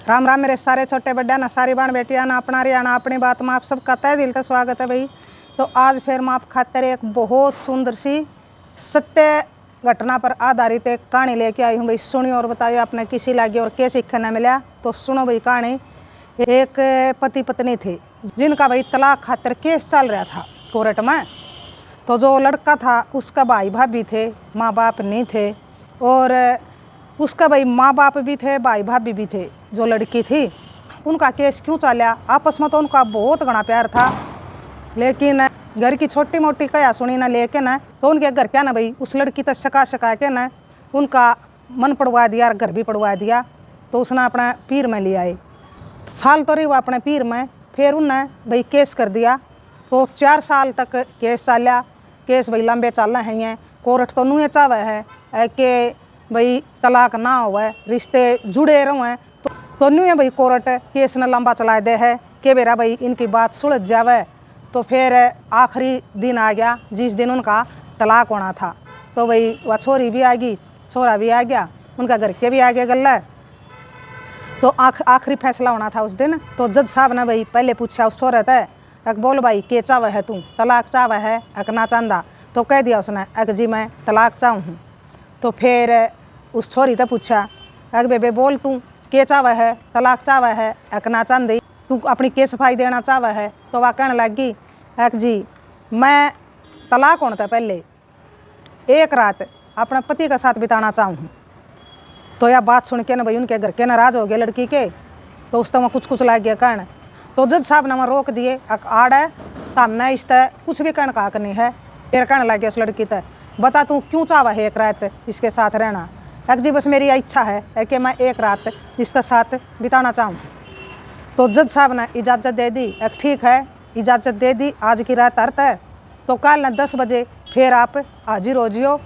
राम राम मेरे सारे छोटे बड्डा ना सारी बाण बेटिया ना अपना रियाना अपनी बात में आप सबका तहे दिल से स्वागत है भाई। तो आज फिर मैं आप खातिर एक बहुत सुंदर सी सत्य घटना पर आधारित एक कहानी लेके आई हूँ भाई। सुनिए और बताइए आपने किसी लगी और क्या सीखने मिला। तो सुनो भाई कहानी। एक पति पत्नी थे जिनका भाई तलाक खातिर केस चल रहा था कोर्ट में। तो जो लड़का था उसका भाई भाभी थे, माँ बाप नहीं थे, और उसका भाई माँ बाप भी थे, भाई भाभी भी थे। जो लड़की थी उनका केस क्यों चला, आपस में तो उनका बहुत घना प्यार था, लेकिन घर की छोटी मोटी कया सुनी ना लेके ना तो उनके घर क्या ना भाई उस लड़की तक शका के ना उनका मन पड़वा दिया और घर भी पड़वा दिया। तो उसने अपना पीर में ले आए, साल तो रही वो अपने पीर में, फिर उनने भाई केस कर दिया। तो 4 साल तक केस चला। केस भाई लंबे चल रहे हैं। कोर्ट तो नुए चावे है कि भाई तलाक ना हुआ, रिश्ते जुड़े रहे। तो नुए भाई कोर्ट केस ने लंबा चला दे है कि बेरा भाई इनकी बात सुलझ जावे। तो फिर आखिरी दिन आ गया जिस दिन उनका तलाक होना था। तो भाई वह छोरी भी आ गई, छोरा भी आ गया, उनका घर के भी आ गया गल्ला। तो आखिरी फैसला होना था उस दिन। तो जज साहब ने भाई पहले पूछा उस औरत है, अक बोल भाई के चावे है तू, तलाक चावे है अक ना चांदा। तो कह दिया उसने अक जी मैं तलाक चाहूँ हूँ। तो फिर उस छोरी से पूछा अक बेबे बोल तू के चावे है, तलाक चावे है अक ना चांदी, तू अपनी के सफाई देना चावे है। तो वह कहने लगी अक जी मैं तलाक होने से पहले एक रात अपने पति के साथ बिताना चाहूँ हूँ। तो यह बात सुन के ना भाई उनके घर के नाराज हो गए लड़की के। तो उस तरह कुछ लग गया कहने। तो जज साहब ने वहाँ रोक दिए, आड़ है तो हमने इस तरह कुछ भी कहने का हक नहीं है। फिर कहने लग गया उस लड़की तय बता तू क्यों चावा है एक रात इसके साथ रहना। एक जी बस मेरी इच्छा है कि मैं एक रात इसके साथ बिताना चाहूँ। तो जज साहब ने इजाज़त दे दी। एक ठीक है इजाज़त दे दी, आज की रात अर्थ है। तो कल न 10 बजे फिर आप हाजिर हो जियो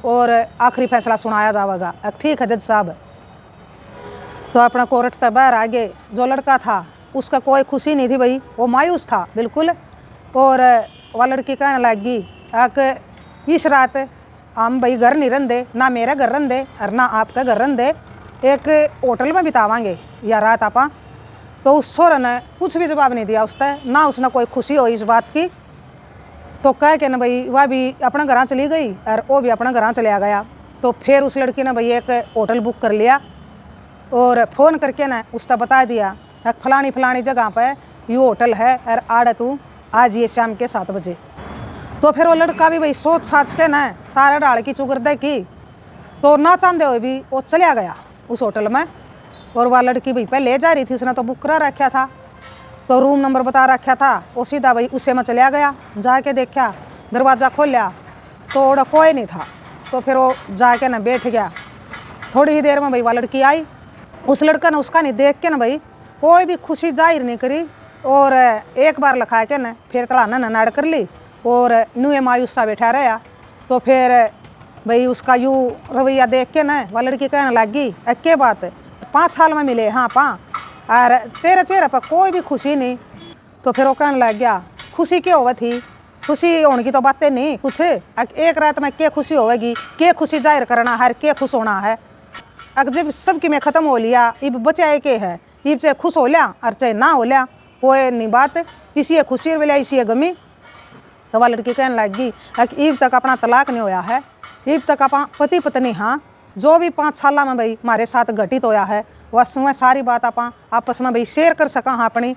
और आखिरी फैसला सुनाया जाएगा। एक ठीक है जज साहब। तो अपना कोर्ट तक बाहर आगे जो लड़का था उसका कोई खुशी नहीं थी भाई, वो मायूस था बिल्कुल। और वह लड़की कहने लगी कि इस रात हम भाई घर नहीं रहते, ना मेरा घर रहते और ना आपका घर रहते, एक होटल में बितावांगे या रात आपा। तो उस छोरे ने कुछ भी जवाब नहीं दिया उससे, ना उसने कोई खुशी हो इस बात की। तो कह के ना भाई वह भी अपना घर चली गई और वो भी अपना घर चला गया। तो फिर उस लड़की ने भाई एक होटल बुक कर लिया और फ़ोन करके ना उसका बता दिया फलानी फलानी जगह पर ये होटल है और आड़े तू आज ये शाम के 7 बजे। तो फिर वो लड़का भी भाई सोच साच के ना सारे डाल की चुगरदे की, तो ना चाहते हुए भी वो चला गया उस होटल में। और वह लड़की भाई पहले जा रही थी, उसने तो बुक करा रखा था, तो रूम नंबर बता रखा था। वो सीधा भाई उसे में चला गया, जाके देखा दरवाज़ा खोलिया तो ओड़ा कोई नहीं था। तो फिर वो जाके ना बैठ गया। थोड़ी ही देर में भाई वह लड़की आई। उस लड़का ने उसका नहीं देख के ना भाई कोई भी खुशी जाहिर नहीं करी और एक बार लखा के ना फिर तलाना ना नाड़ कर ली और नुए मायूस सा बैठा रहा। तो फिर भाई उसका यूँ रवैया देख के ना वह लड़की कहने लगी क्या बात 5 साल में मिले हाँ पा और तेरे चेहरे पर कोई भी खुशी नहीं। तो फिर वो कहने लग गया खुशी क्या हुआ थी, खुशी होने की तो बातें नहीं कुछ, एक रात में क्या खुशी होगी, क्या खुशी जाहिर करना है, क्या खुश होना है। अगर जब सबकी में ख़त्म हो लिया इब बचाए के है, इब चाहे खुश हो लिया और चाहे ना हो लिया कोई नहीं बात, इसी है खुशी वाला इसी है गमी। तो वह लड़की कहने लगी ईब तक अपना तलाक नहीं होया है, ईब तक अपना पति पत्नी हाँ जो भी 5 साल में भाई हमारे साथ घटित होया है वह सुबह सारी बात आप आपस में भाई शेयर कर सका हाँ। अपनी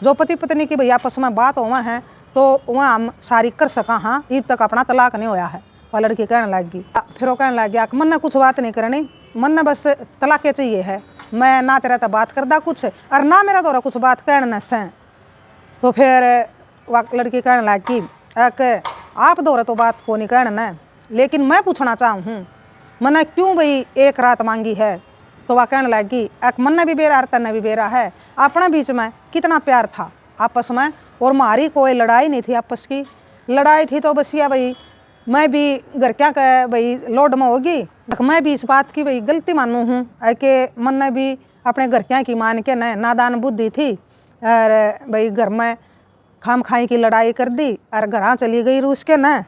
जो पति पत्नी की भाई आपस में बात हुआ है तो वह हम सारी कर सका हाँ, ईब तक अपना तलाक नहीं होया है। वह लड़की कहने लगी। फिर वो कहने लग गया मन ने कुछ बात नहीं करनी, मन ने बस तलाक़ चाहिए है, मैं ना तेरा तो बात करदा कुछ और ना मेरा दौरा कुछ बात कहने से। तो फिर वह लड़की कहने लगी आप दौरा तो बात को नहीं कहना, लेकिन मैं पूछना चाहूँ हूँ मैंने क्यों भाई एक रात मांगी है। तो वह कहने लगी मन ने भी बेरा और तन्ने भी बेरा है, अपना बीच में कितना प्यार था आपस में और हमारी कोई लड़ाई नहीं थी आपस की। लड़ाई थी तो बस या भाई मैं भी घर क्या कह भाई लोड में होगी, मैं भी इस बात की भाई गलती मानू हूँ कि मन ने भी अपने घर क्या की मान के न नादान बुद्धि थी और भाई घर में खाम खाई की लड़ाई कर दी और घर चली गई रूस के न।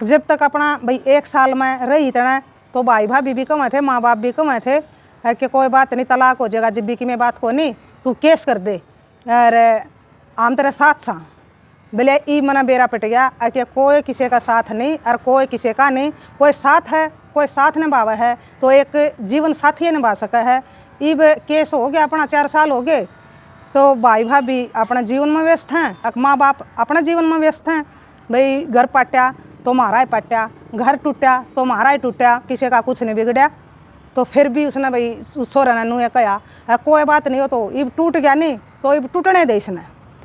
जब तक अपना भाई 1 साल में रही तना तो भाई भाभी भी कम थे, माँ बाप भी कम थे है कि कोई बात नहीं, तलाक हो जाएगा, जिब्बी की मैं बात को नहीं, तू केस कर दे और हम तेरे साथ सा बोले। ई मना बेरा पिट गया है कि कोई किसी का साथ नहीं और कोई किसी का नहीं, कोई साथ है, कोई साथ निभावा है तो एक जीवन साथी निभा सका है। इब केस हो गया अपना 4 साल हो गए, तो भाई भाभी अपना जीवन में व्यस्त हैं, माँ बाप अपना जीवन में व्यस्त हैं। भाई घर पट्या तो मारा ही पट्या, घर टूटा तो मारा ही टूटा, किसी का कुछ नहीं बिगड़ा। तो फिर भी उसने भाई उस सोरा ने नूहे कहा कोई बात नहीं हो, तो इब टूट गया नहीं तो इब टूटने दे इसने।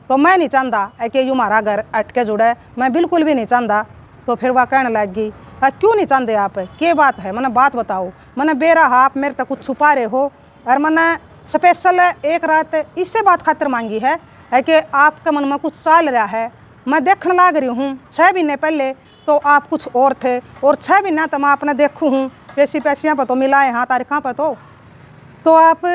तो मैं नहीं चाहता कि यूँ हमारा घर अटके जुड़े, मैं बिल्कुल भी नहीं चाहता। तो फिर वह कहने लगी क्यों नहीं चाहते आप, क्या बात है, मैंने बात बताओ। मैंने बेरा आप मेरे तक कुछ छुपा रहे हो, और मैंने स्पेशल एक रात इससे बात खातिर मांगी है कि आपके मन में कुछ चल रहा है। मैं देखने लग रही हूँ 6 महीने पहले तो आप कुछ और थे, और 6 महीना तो मैं आपने देखूँ हूँ, पैसियाँ पर तो मिलाए हाँ तारीखा पर तो आप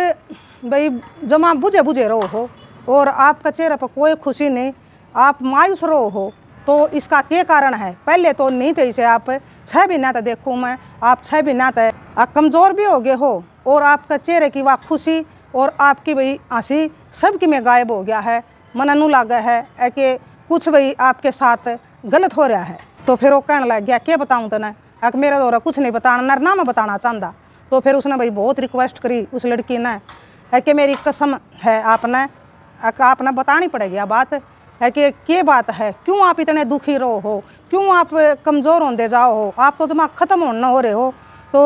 भाई जमा बुझे बुझे रहो हो, और आपका चेहरे पर कोई खुशी नहीं, आप मायूस रहो हो। तो इसका क्या कारण है? पहले तो नहीं थे इसे, आप 6 महीना तक देखूँ मैं, आप 6 महीना तक कमज़ोर भी हो गए हो, और आपका चेहरे की वह खुशी और आपकी भाई हंसी सबकी में गायब हो गया है। मन नू लगा है कि कुछ भाई आपके साथ गलत हो रहा है। तो फिर वो कहने लग गया क्या बताऊँ तने, मेरा दौरा कुछ नहीं बताना, ना मैं बताना चाहता। तो फिर उसने भाई बहुत रिक्वेस्ट करी उस लड़की ने कि मेरी कसम है आपने बतानी पड़ेगी यह बात है कि क्या बात है, क्यों आप इतने दुखी रहो हो, क्यों आप कमज़ोर होते जाओ हो, आप तो जमा ख़त्म होना हो रहे हो। तो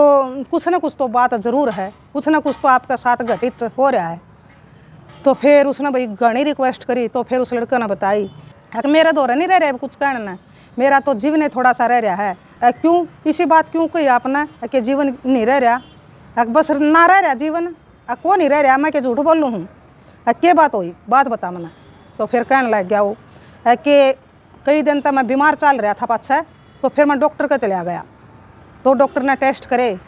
कुछ ना कुछ तो बात ज़रूर है, कुछ ना कुछ तो आपके साथ घटित हो रहा है। तो फिर उसने भाई घनी रिक्वेस्ट करी। तो फिर उस लड़के ने बताई कि मेरा दौरा नहीं रह रहा है कुछ कहना, मेरा तो जीवन थोड़ा सा रह रहा है। क्यों इसी बात क्यों कही आपने कि जीवन नहीं रह रहा, बस ना रह रहा जीवन, को नहीं रह रहा, मैं क्या झूठ बोलूँ हूँ, क्या बात हुई, बात बता मैंने। तो फिर कहने लग गया वो कि कई दिन तक मैं बीमार चल रहा था पाछा, तो फिर मैं डॉक्टर का चला गया। तो डॉक्टर ने टेस्ट करे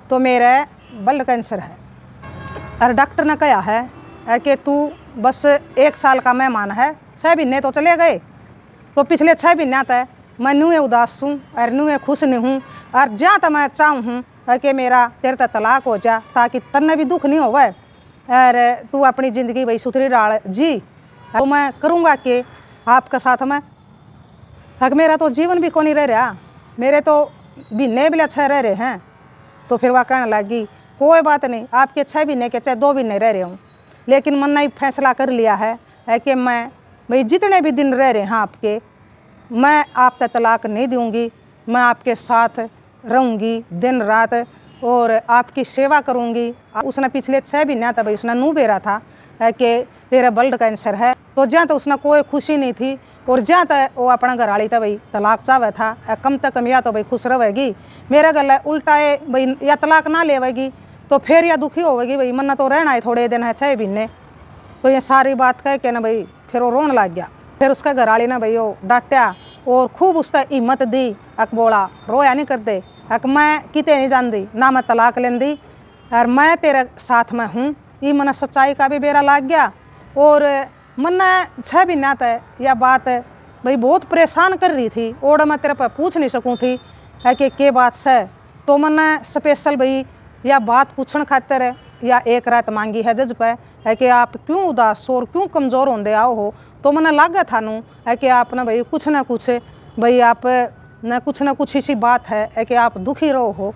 तो मेरा ब्लड कैंसर है, और डॉक्टर ने कहा है कि तू बस 1 साल का मेहमान है, 6 महीने तो चले गए। तो पिछले 6 महीने तक मैं न्यूँ उदास हूँ और न्यूँ खुश नहीं हूँ, और जहाँ तक मैं चाहूँ हूँ कि मेरा तेरे तक तलाक हो जा, ताकि तन्ने भी दुख नहीं होवे और तू अपनी ज़िंदगी भाई सुथरी डाल जी। तो मैं करूँगा कि आपके साथ में मेरा तो जीवन भी को नहीं रह रहा, मेरे तो महीने भी अच्छे रह रहे हैं। तो फिर वह कहने लगी कोई बात नहीं, आपके 6 महीने के चाहे 2 महीने रह रहे हूँ, लेकिन मैंने फैसला कर लिया है कि मैं भाई जितने भी दिन रह रहे हैं आपके, मैं आप तक तलाक नहीं दूँगी, मैं आपके साथ रहूँगी दिन रात और आपकी सेवा करूँगी। उसने पिछले 6 महीने तक भाई उसने नूह बेरा था कि तेरा ब्लड कैंसर है। तो जहाँ तक उसने कोई खुशी नहीं थी, और जहाँ तक वो अपना घर वाली था भाई तलाक चाहे था, कम तक कम या तो भाई खुश रहेगी, मेरा गल उल्टा है भाई या तलाक ना लेवेगी तो फिर या दुखी होवेगी, भाई मन्ना तो रहना है थोड़े दिन है 6 महीने। तो ये सारी बात कह के ना भाई फिर वो रोने लग गया। फिर उसका घर वाली ने भाई वो डांटा और खूब उसका हिम्मत दी, बोला रोया नहीं करते, मैं किते नहीं जानती ना मैं तलाक लेंदी, और मैं तेरे साथ में हूँ। ये मन सच्चाई का भी बेरा लग गया, और मन 6 महीना तक यह बात भाई बहुत परेशान कर रही थी, और मैं तेरे पर पूछ नहीं सकूँ थी कि क्या बात से। तो मैंने स्पेशल भाई यह बात पूछने खातर या एक रात मांगी है जज पे कि आप क्यों उदास हो और क्यों कमज़ोर होंदे आओ हो। तो मैंने लगा था नू कि आप ना भाई कुछ ना कुछ भाई आप न कुछ इसी बात है कि आप दुखी रहो हो।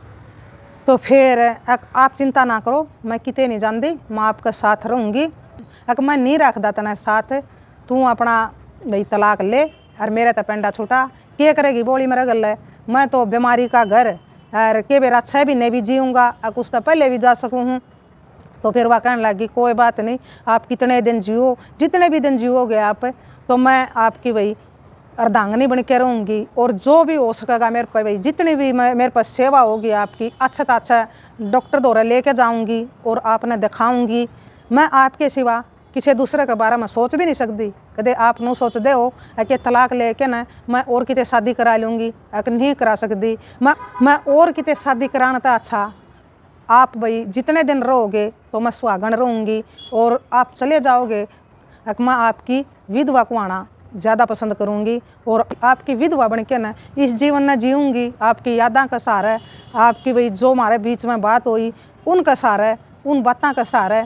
तो फिर आप चिंता ना करो, मैं किते नहीं जानती, मैं आपके साथ रहूँगी, मैं नहीं रखता तना साथ, तू अपना भाई तलाक ले और मेरे तो पेंडा छूटा क्या करेगी बोली मेरा गल है, मैं तो बीमारी का घर और के बेरा 6 महीने भी जीऊँगा और कुछ तो पहले भी जा सकूँ हूँ। तो फिर वह कहने लगी कोई बात नहीं, आप कितने दिन जियो, जितने भी दिन जियोगे आप, तो मैं आपकी भाई अर्धांगनी बन के रहूँगी, और जो भी हो सकेगा मेरे पर भाई जितनी भी मेरे पास सेवा होगी आपकी, अच्छा तो अच्छा डॉक्टर द्वारा लेके जाऊँगी और आपने दिखाऊँगी। मैं आपके सिवा किसी दूसरे के बारे में सोच भी नहीं सकती, कदे आप नू सोच दे हो कि तलाक लेके ना मैं और किते शादी करा लूँगी, नहीं करा सकती। मैं और किते शादी कराना था, अच्छा आप भाई जितने दिन रहोगे तो मैं सुहागन रहूँगी, और आप चले जाओगे मैं आपकी विधवा को आना ज़्यादा पसंद करूँगी, और आपकी विधवा बन के ना इस जीवन में जीऊँगी, आपकी यादा का सहारा, आपकी भाई जो हमारे बीच में बात हुई उनका सहारा उन बातों का सहारे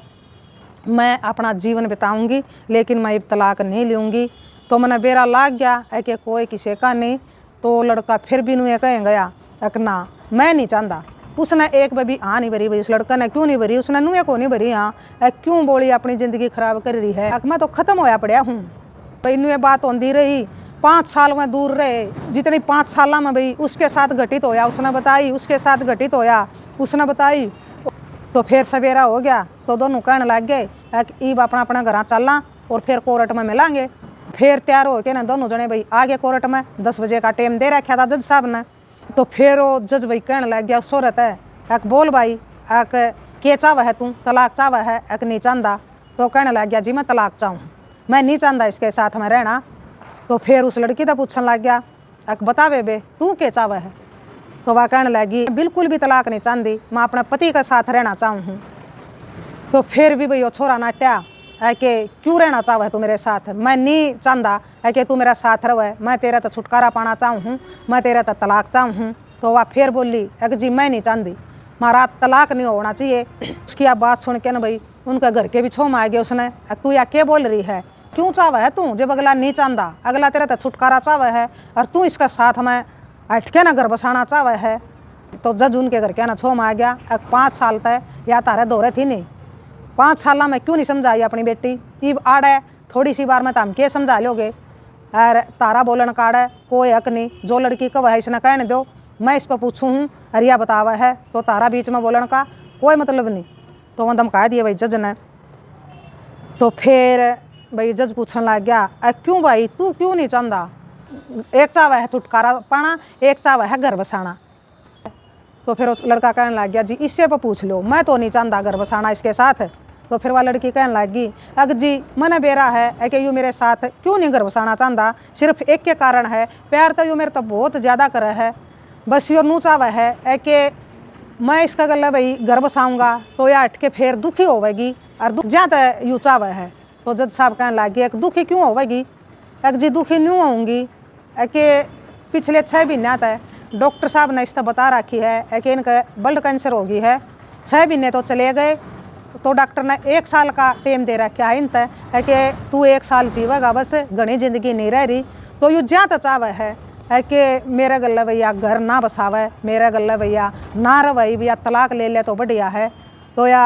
मैं अपना जीवन बिताऊंगी, लेकिन मैं अब तलाक नहीं लूँगी। तो मैंने बेरा लाग गया है कि कोई किसी का नहीं। तो लड़का फिर भी नुए कहें गया ना मैं नहीं चाहता। उसने एक बार भी हाँ नहीं भरी, भाई उस लड़का ने क्यों नहीं भरी, उसने नुए को नहीं भरी। हाँ क्यों बोली अपनी ज़िंदगी खराब कर रही है। मैं तो ख़त्म होया पड़ा हूँ भाई। नुए बात होती रही, 5 साल में दूर रहे, जितनी 5 साल में भाई उसके साथ घटित होया उसने बताई, उसके साथ घटित होया उसने बताई। तो फिर सवेरा हो गया तो दोनों कहने लग गए कि ईब अपना अपना घर चलना और फिर कोर्ट में मिलेंगे। फिर तैयार हो के ना दोनों जने भाई आगे कोर्ट में 10 बजे का टाइम दे रखा था जज साहब ने। तो फिर वो जज भाई कहने लग गया सूरत है एक बोल भाई एक के चाव है तू, तलाक चाव है एक नहीं चाहता। तो कहने लग गया जी मैं तलाक चाहूँ, मैं नहीं चाहता इसके साथ में रहना। तो फिर उस लड़की तो पूछने लग गया एक बतावे बे तू के चाव है। तो वह कहने लगी बिल्कुल भी तलाक नहीं चाहती, मैं अपने पति के साथ रहना चाहूँ। तो फिर भी भाई वो छोरा नाट्या है कि क्यों रहना चाह है तू मेरे साथ, मैं नहीं चाहता है कि तू मेरा साथ रहे, मैं तेरा तो छुटकारा पाना चाहूँ, मैं तेरा तो तलाक चाहूँ। तो वह फिर बोली एक जी मैं नहीं चाहती, हमारा तलाक नहीं होना चाहिए। उसकी आप बात सुन के ना भाई उनका घर के भी छोम आ गया। उसने तू या क्या बोल रही है, क्यों चाव है तू, जब अगला नहीं चाहता, अगला तेरा तो छुटकारा चाव है और तू इसका साथ में हट के ना घर बसाना चाव है। तो जज उनके घर के ना छोम आ गया। 5 साल तक या तारे दौरे थी नहीं, 5 साल में क्यों नहीं समझाई अपनी बेटी, इब आड़ है थोड़ी सी बार में तो हम के समझा लोगे। और तारा बोलन काड़ है कोई हक नहीं, जो लड़की कब है इसने कहने दो, मैं इस पर पूछूँ हूँ हरिया बतावा है। तो तारा बीच में बोलन का कोई मतलब नहीं। तो वह धमका दिए भाई जज ने। तो फिर भाई जज पूछने लग गया क्यों भाई तू क्यों नहीं चाहता, एक चाव है छुटकारा पाना, एक चाव है घर बसाना। तो फिर उस लड़का कहने लग गया जी इससे पर पूछ लो, मैं तो नहीं चाहता घर बसाना इसके साथ। तो फिर वह लड़की कहने लगी अग जी मैंने बेरा है कि यू मेरे साथ क्यों नहीं घर बसाना चाहता, सिर्फ एक के कारण है, प्यार तो यू मेरे तो बहुत ज़्यादा करे है, बस यो नू चाव है कि मैं इसका गला भाई घर बसाऊँगा तो या हट के फिर दुखी होवेगी और दुख ज़्यादा यू चाव है। तो जज साहब कहने लगे एक दुखी क्यों होवेगी, एक जी दुखी न्यू होंगी कि पिछले 6 महीने तक डॉक्टर साहब ने इसका बता रखी है कि इनका ब्लड कैंसर हो गई है। 6 महीने तो चले गए, तो डॉक्टर ने 1 साल का टाइम दे रखा है इन तक है कि तू 1 साल जीवेगा, बस घनी जिंदगी नहीं रह रही। तो यू ज्यादा चाव है कि मेरे गले भैया घर ना बसावे, मेरे गले भैया ना रवई भैया तलाक ले ले तो बढ़िया है। तो या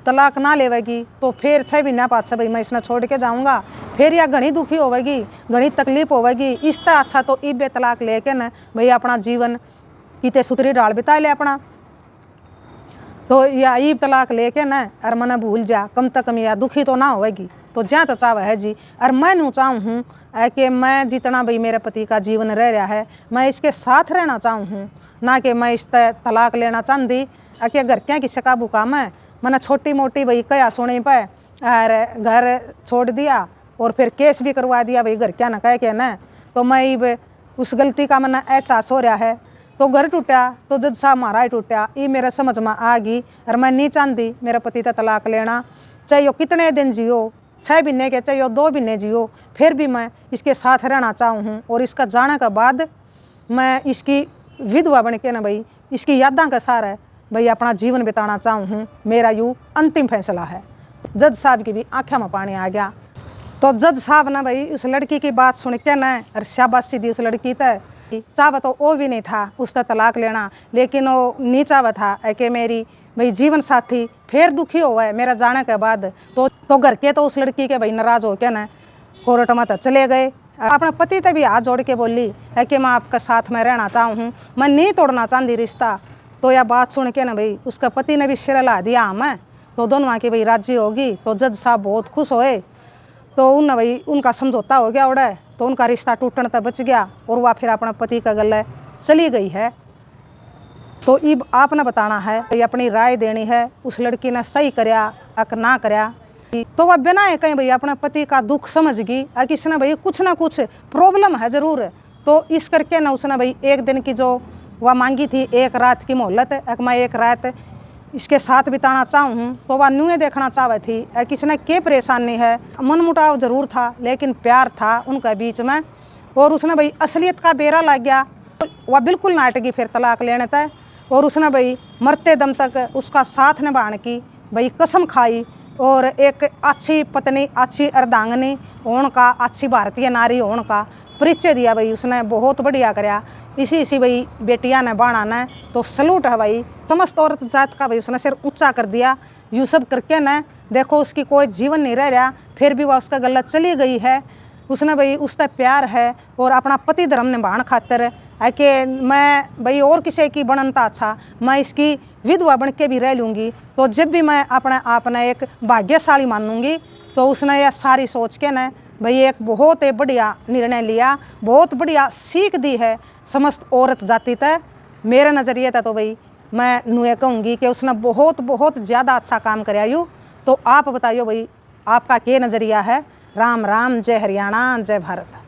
तलाक ना लेवेगी तो फिर 6 महीना पाछे भाई मैं इसने छोड़ के जाऊँगा, फिर या घनी दुखी होवेगी, घनी तकलीफ होवेगी। इससे अच्छा तो इबे तलाक लेके न भाई अपना जीवन किते सुतरी डाल बिता ले अपना। तो या ईब तलाक लेके न और मना भूल जा, कम तक कम या दुखी तो ना होवेगी। तो ज्या तो चाव है जी, और मैं नू चाहूँ कि मैं जितना भाई मेरे पति का जीवन रह रहा है मैं इसके साथ रहना चाहूँ, ना कि मैं इस तलाक लेना चाहती कि घर क्या किसी काबू काम है। मैंने छोटी मोटी भाई कया सुनी पे और घर छोड़ दिया और फिर केस भी करवा दिया भाई घर क्या ना कह के न। तो मैं उस गलती का मैंने एहसास हो रहा है। तो घर टूटा तो जज साहब हमारा ही टूटा, ये मेरे समझ में आ गई। और मैं नहीं चाहती मेरे पति का तलाक लेना, चाहे वो कितने दिन जियो, 6 महीने के चाहे 2 महीने जियो, फिर भी मैं इसके साथ रहना चाहूँ। और इसका जाने के बाद मैं इसकी विधवा बन के ना भाई इसकी यादों का सहारा भाई अपना जीवन बिताना चाहूँ। मेरा यूँ अंतिम फैसला है। जज साहब की भी आँखों में पानी आ गया। तो जज साहब ना भाई उस लड़की की बात सुन के ना और शाबाशी दी उस लड़की तय। चाहवा तो वो भी नहीं था उसका तलाक लेना, लेकिन वो नहीं चाहवा था कि मेरी भाई जीवन साथी फिर दुखी हुआ है मेरा जाने के बाद। तो घर के तो उस लड़की के भाई नाराज हो के ना कोर्ट में तो चले गए। अपने पति से भी हाथ जोड़ के बोली है कि मैं आपके साथ में रहना चाहूँ, मैं नहीं तोड़ना चाहती रिश्ता। तो यह बात सुन के ना भाई उसका पति ने भी सिर हिला दिया हमें। तो दोनों की भाई राजी होगी। तो जज साहब बहुत खुश होए। तो उन भाई उनका समझौता हो गया उड़े, तो उनका रिश्ता टूटने तक बच गया और वह फिर अपने पति का गले चली गई है। तो अब आपने बताना है, अपनी राय देनी है उस लड़की ने सही करया अक ना करया। तो वह बिना कहीं भाई अपने पति का दुख समझ गई कि इसने भाई कुछ ना कुछ प्रॉब्लम है ज़रूर। तो इस करके ना उसने भाई एक दिन की जो वह मांगी थी, एक रात की मोहलत, मैं एक रात इसके साथ बिताना चाहूँ। तो वह न्यूए देखना चाहती थी कि इसने क्या परेशानी है। मनमुटाव ज़रूर था लेकिन प्यार था उनके बीच में। और उसने भाई असलियत का बेरा लग गया, वह बिल्कुल ना अटकी फिर तलाक लेने तक। और उसने भाई मरते दम तक उसका साथ निभाने की भाई कसम खाई और एक अच्छी पत्नी, अच्छी अर्धांगनी होने का, अच्छी भारतीय नारी होने का परिचय दिया भाई उसने, बहुत बढ़िया कराया। इसी भाई बेटिया ने बाणा ने तो सलूट है भाई, समस्त औरत जात का भाई उसने सिर ऊंचा कर दिया। यूँ सब करके न देखो उसकी कोई जीवन नहीं रह रहा, फिर भी वह उसका गला चली गई है। उसने भाई उसका प्यार है और अपना पति धर्म निभाण खातिर है कि मैं भाई और किसी की बनता अच्छा, मैं इसकी विधवा बन के भी रह लूँगी, तो जब भी मैं अपने आप ने एक भाग्यशाली मानूंगी। तो उसने यह सारी सोच के न भाई एक बहुत ही बढ़िया निर्णय लिया, बहुत बढ़िया सीख दी है समस्त औरत जाति तक। मेरे नज़रिए था तो भाई मैं नुए कहूँगी कि उसने बहुत बहुत ज़्यादा अच्छा काम कराया यूँ। तो आप बताइए भाई आपका क्या नज़रिया है। राम राम, जय हरियाणा, जय भारत।